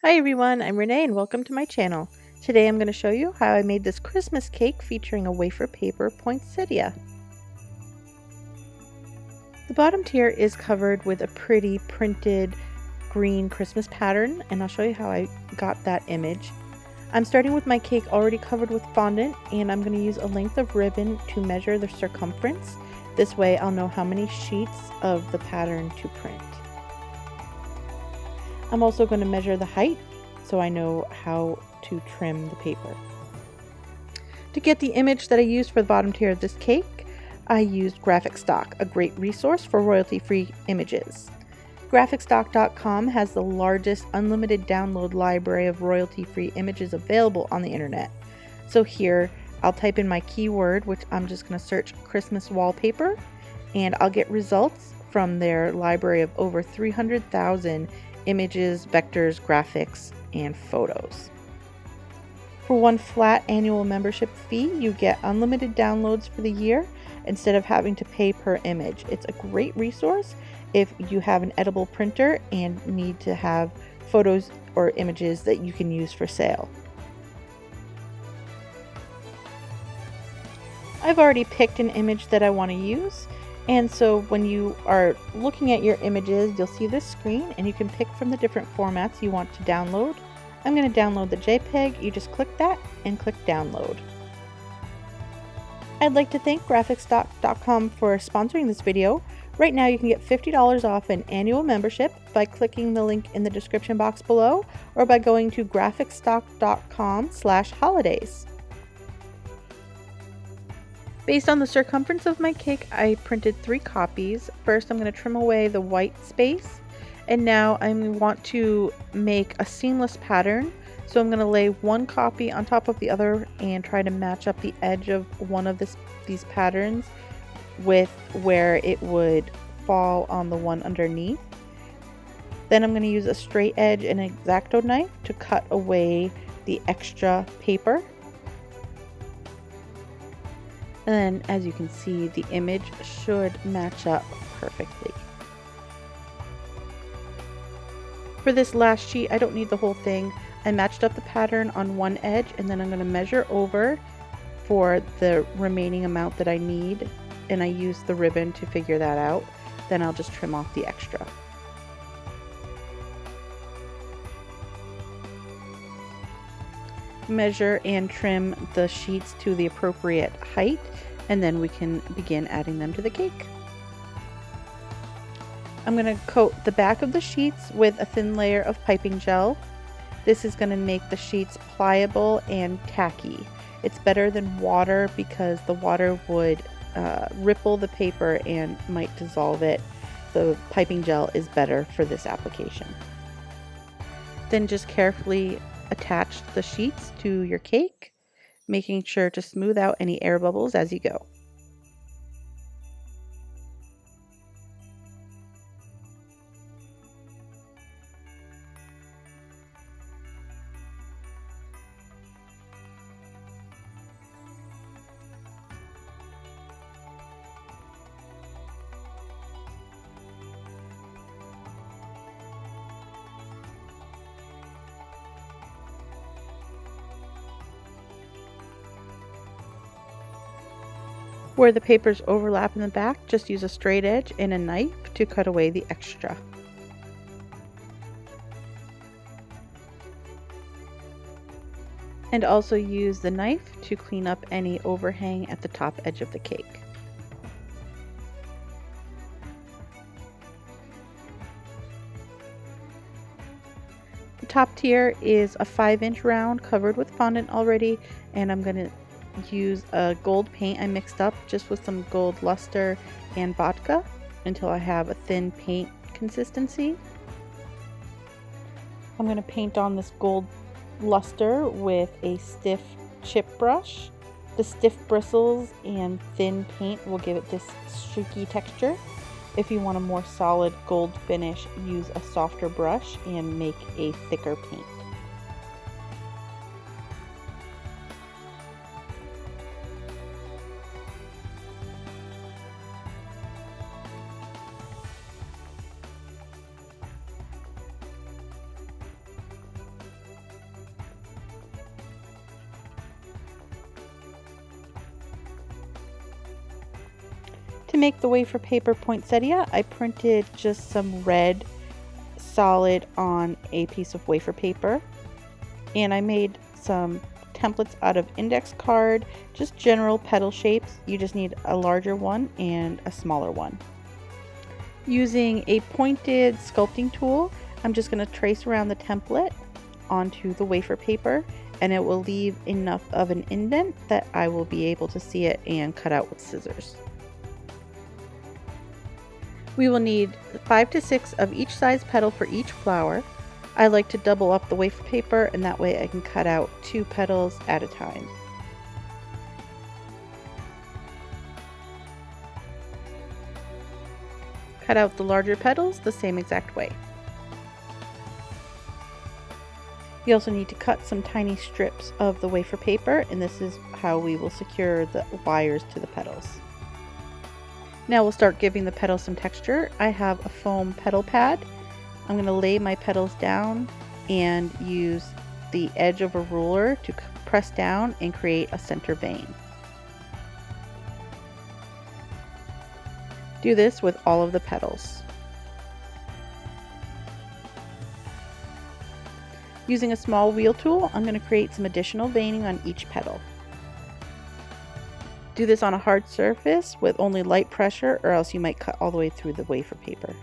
Hi everyone, I'm Renee and welcome to my channel. Today I'm going to show you how I made this Christmas cake featuring a wafer paper poinsettia. The bottom tier is covered with a pretty printed green Christmas pattern, and I'll show you how I got that image. I'm starting with my cake already covered with fondant, and I'm going to use a length of ribbon to measure the circumference. This way I'll know how many sheets of the pattern to print. I'm also going to measure the height so I know how to trim the paper. To get the image that I used for the bottom tier of this cake, I used Graphic Stock, a great resource for royalty-free images. GraphicStock.com has the largest unlimited download library of royalty-free images available on the internet. So here, I'll type in my keyword, which I'm just going to search Christmas wallpaper, and I'll get results from their library of over 300,000 images, vectors, graphics, and photos. For one flat annual membership fee, you get unlimited downloads for the year instead of having to pay per image. It's a great resource if you have an edible printer and need to have photos or images that you can use for sale. I've already picked an image that I want to use. And so when you are looking at your images, you'll see this screen and you can pick from the different formats you want to download. I'm going to download the JPEG. You just click that and click download. I'd like to thank GraphicStock.com for sponsoring this video. Right now you can get $50 off an annual membership by clicking the link in the description box below or by going to graphicstock.com/holidays. Based on the circumference of my cake, I printed 3 copies. First, I'm going to trim away the white space, and now I want to make a seamless pattern. So I'm going to lay one copy on top of the other and try to match up the edge of one of these patterns with where it would fall on the one underneath. Then I'm going to use a straight edge and an X-Acto knife to cut away the extra paper. And then, as you can see, the image should match up perfectly. For this last sheet, I don't need the whole thing. I matched up the pattern on one edge, and then I'm going to measure over for the remaining amount that I need, and I use the ribbon to figure that out. Then I'll just trim off the extra. Measure and trim the sheets to the appropriate height, and then we can begin adding them to the cake. I'm going to coat the back of the sheets with a thin layer of piping gel. This is going to make the sheets pliable and tacky. It's better than water because the water would ripple the paper and might dissolve it. The piping gel is better for this application. Then just carefully attach the sheets to your cake, making sure to smooth out any air bubbles as you go. Where the papers overlap in the back, just use a straight edge and a knife to cut away the extra. And also use the knife to clean up any overhang at the top edge of the cake. The top tier is a 5-inch round covered with fondant already, and I'm going to use a gold paint I mixed up just with some gold luster and vodka until I have a thin paint consistency. I'm going to paint on this gold luster with a stiff chip brush. The stiff bristles and thin paint will give it this streaky texture. If you want a more solid gold finish, use a softer brush and make a thicker paint. To make the wafer paper poinsettia, I printed just some red solid on a piece of wafer paper, and I made some templates out of index card, just general petal shapes. You just need a larger one and a smaller one. Using a pointed sculpting tool, I'm just going to trace around the template onto the wafer paper, and it will leave enough of an indent that I will be able to see it and cut out with scissors. We will need 5 to 6 of each size petal for each flower. I like to double up the wafer paper, and that way I can cut out 2 petals at a time. Cut out the larger petals the same exact way. You also need to cut some tiny strips of the wafer paper, and this is how we will secure the wires to the petals. Now we'll start giving the petals some texture. I have a foam petal pad. I'm going to lay my petals down and use the edge of a ruler to press down and create a center vein. Do this with all of the petals. Using a small wheel tool, I'm going to create some additional veining on each petal. Do this on a hard surface with only light pressure, or else you might cut all the way through the wafer paper.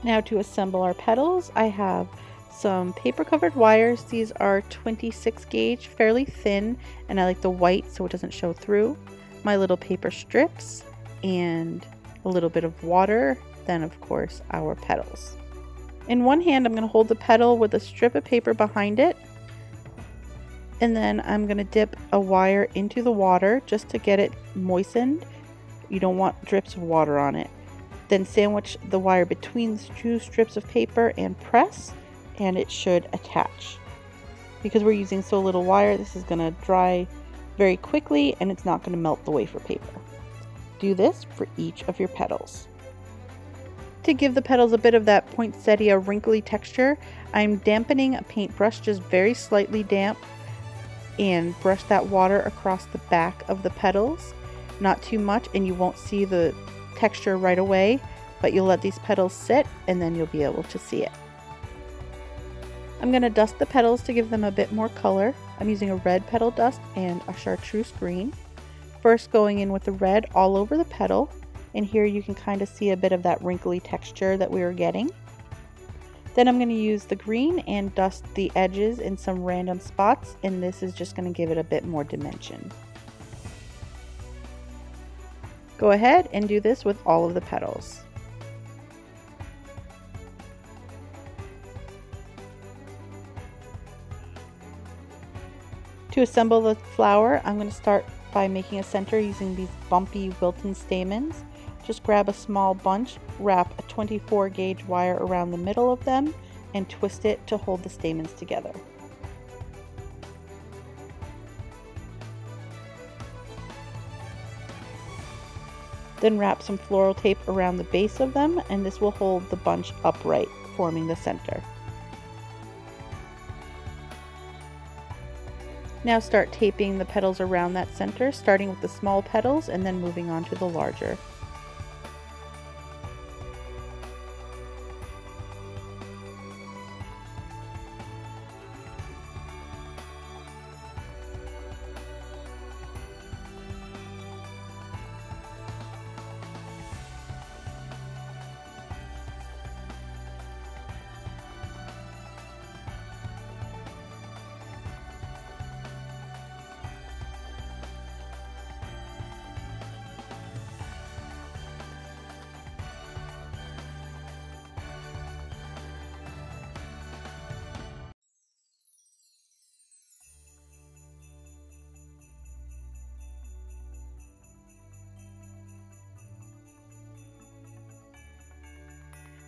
Now to assemble our petals, I have some paper covered wires. These are 26 gauge, fairly thin, and I like the white so it doesn't show through. My little paper strips and a little bit of water, then of course our petals. In one hand, I'm going to hold the petal with a strip of paper behind it, and then I'm going to dip a wire into the water just to get it moistened. You don't want drips of water on it. Then sandwich the wire between the 2 strips of paper and press, and it should attach. Because we're using so little wire, this is going to dry very quickly and it's not going to melt the wafer paper. Do this for each of your petals. To give the petals a bit of that poinsettia wrinkly texture, I'm dampening a paintbrush just very slightly damp, and brush that water across the back of the petals. Not too much, and you won't see the texture right away, but you'll let these petals sit and then you'll be able to see it. I'm going to dust the petals to give them a bit more color. I'm using a red petal dust and a chartreuse green. First going in with the red all over the petal. And here you can kind of see a bit of that wrinkly texture that we were getting. Then I'm going to use the green and dust the edges in some random spots, and this is just going to give it a bit more dimension. Go ahead and do this with all of the petals. To assemble the flower, I'm going to start by making a center using these bumpy Wilton stamens. Just grab a small bunch, wrap a 24 gauge wire around the middle of them, and twist it to hold the stamens together. Then wrap some floral tape around the base of them, and this will hold the bunch upright, forming the center. Now start taping the petals around that center, starting with the small petals and then moving on to the larger.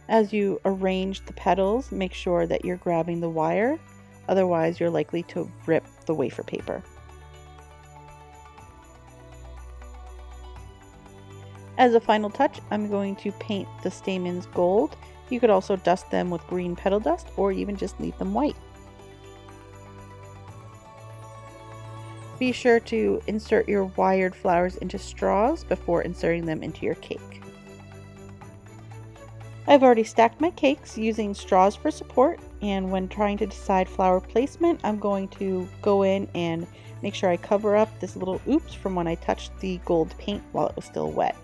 As you arrange the petals, make sure that you're grabbing the wire, otherwise you're likely to rip the wafer paper. As a final touch, I'm going to paint the stamens gold. You could also dust them with green petal dust or even just leave them white. Be sure to insert your wired flowers into straws before inserting them into your cake. I've already stacked my cakes using straws for support, and when trying to decide flower placement, I'm going to go in and make sure I cover up this little oops from when I touched the gold paint while it was still wet.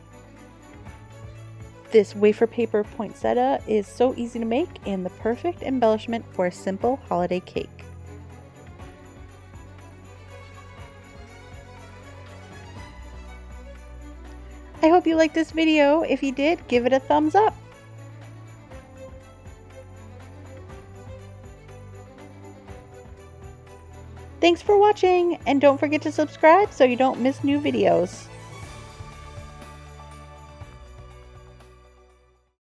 This wafer paper poinsettia is so easy to make and the perfect embellishment for a simple holiday cake. I hope you liked this video. If you did, give it a thumbs up. Thanks for watching, and don't forget to subscribe so you don't miss new videos.